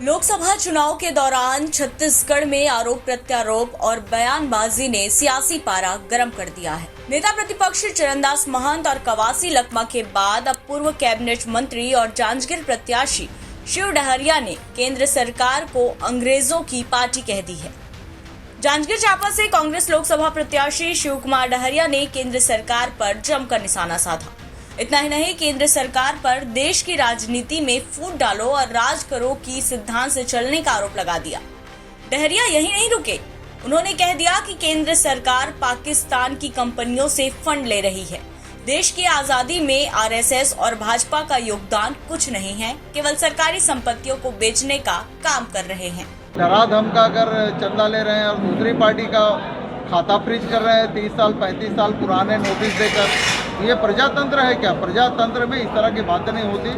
लोकसभा चुनाव के दौरान छत्तीसगढ़ में आरोप प्रत्यारोप और बयानबाजी ने सियासी पारा गर्म कर दिया है। नेता प्रतिपक्ष चरणदास महंत और कवासी लखमा के बाद अब पूर्व कैबिनेट मंत्री और जांजगीर प्रत्याशी शिव डहरिया ने केंद्र सरकार को अंग्रेजों की पार्टी कह दी है। जांजगीर चांपा से कांग्रेस लोकसभा प्रत्याशी शिव कुमार डहरिया ने केंद्र सरकार पर जमकर निशाना साधा। इतना ही नहीं, केंद्र सरकार पर देश की राजनीति में फूट डालो और राज करो की सिद्धांत से चलने का आरोप लगा दिया। डहरिया यही नहीं रुके, उन्होंने कह दिया कि केंद्र सरकार पाकिस्तान की कंपनियों से फंड ले रही है। देश की आजादी में आरएसएस और भाजपा का योगदान कुछ नहीं है, केवल सरकारी संपत्तियों को बेचने का काम कर रहे हैं। डरा धमका कर चंदा ले रहे हैं और दूसरी पार्टी का खाता फ्रीज कर रहे हैं 30 साल 35 साल पुराने नोटिस देकर। ये प्रजातंत्र है क्या? प्रजातंत्र में इस तरह की बातें नहीं होती।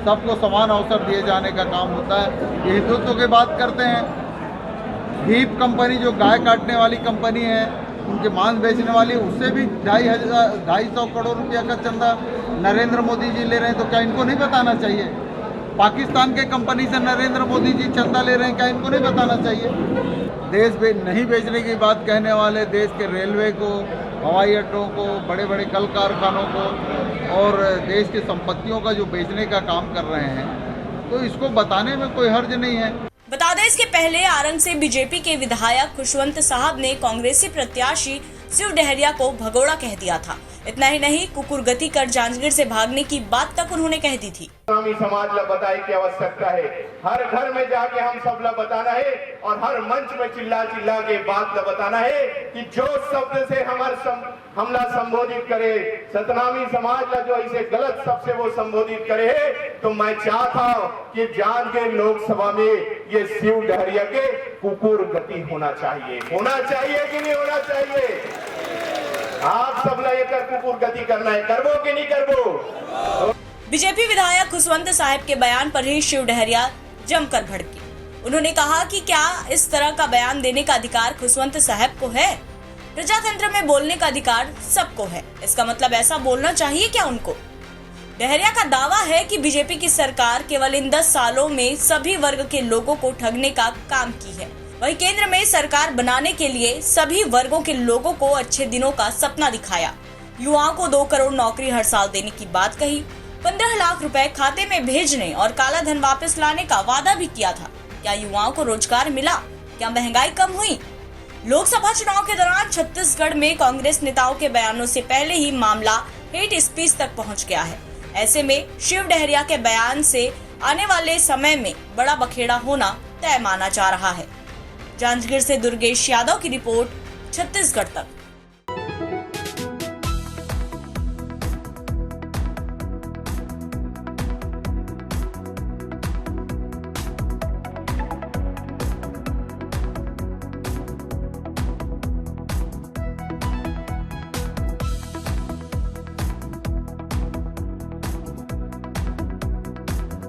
सबको समान अवसर दिए जाने का काम होता है। ये हिंदुत्व की बात करते हैं। हीप कंपनी जो गाय काटने वाली कंपनी है, उनके मांस बेचने वाली, उससे भी 250 करोड़ रुपया का चंदा नरेंद्र मोदी जी ले रहे हैं। तो क्या इनको नहीं बताना चाहिए? पाकिस्तान के कंपनी से नरेंद्र मोदी जी चंदा ले रहे हैं, क्या इनको नहीं बताना चाहिए? देश नहीं बेचने की बात कहने वाले देश के रेलवे को, हवाई अड्डों को, बड़े बड़े कल कारखानों को और देश की संपत्तियों का जो बेचने का काम कर रहे हैं, तो इसको बताने में कोई हर्ज नहीं है। बता दें, इसके पहले आरंग से बीजेपी के विधायक खुशवंत साहब ने कांग्रेसी प्रत्याशी शिव डहरिया को भगोड़ा कह दिया था। इतना ही नहीं, कुकुर गति कर जांजगीर से भागने की बात तक उन्होंने कह दी थी। इस्लामी समाज ला बताए की आवश्यकता है। हर घर में जाके हम सब ला बताना है और हर मंच में चिल्ला चिल्ला के बात ला बताना है कि जो शब्द से हमला संबोधित करे, सतनामी समाज ला जो ऐसे गलत शब्द से वो संबोधित करे है, तो मैं चाहता हूँ कि जांजगीर लोकसभा में ये शिव डहरिया के कुकुर गति होना चाहिए कि नहीं होना चाहिए? आप सब ने एक कुकुर गति करना है, करबो कि नहीं करबो? बीजेपी विधायक खुशवंत साहब के बयान पर ही शिव डहरिया जमकर भड़के। उन्होंने कहा कि क्या इस तरह का बयान देने का अधिकार खुशवंत साहब को है? प्रजातंत्र में बोलने का अधिकार सबको है, इसका मतलब ऐसा बोलना चाहिए क्या उनको? डहरिया का दावा है कि बीजेपी की सरकार केवल इन 10 सालों में सभी वर्ग के लोगों को ठगने का काम की है। वही केंद्र में सरकार बनाने के लिए सभी वर्गों के लोगों को अच्छे दिनों का सपना दिखाया। युवाओं को 2 करोड़ नौकरी हर साल देने की बात कही, 15 लाख रुपए खाते में भेजने और काला धन वापस लाने का वादा भी किया था। क्या युवाओं को रोजगार मिला? क्या महंगाई कम हुई? लोकसभा चुनाव के दौरान छत्तीसगढ़ में कांग्रेस नेताओं के बयानों से पहले ही मामला हेट स्पीच तक पहुंच गया है। ऐसे में शिव डहरिया के बयान से आने वाले समय में बड़ा बखेड़ा होना तय माना जा रहा है। जांजगीर से दुर्गेश यादव की रिपोर्ट, छत्तीसगढ़ तक।